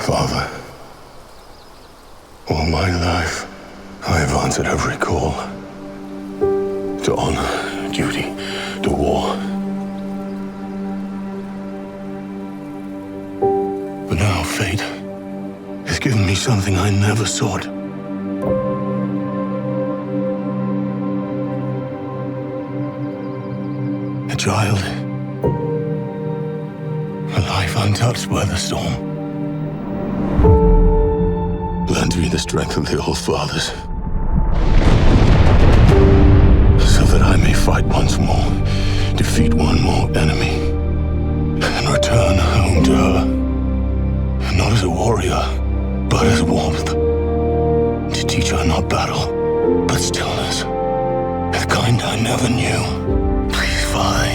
Father, all my life, I have answered every call to honor, duty, to war. But now fate has given me something I never sought. A child, a life untouched by the storm. Lend me the strength of the old fathers, so that I may fight once more, defeat one more enemy, and return home to her, not as a warrior, but as warmth, to teach her not battle, but stillness, the kind I never knew. Please, Father,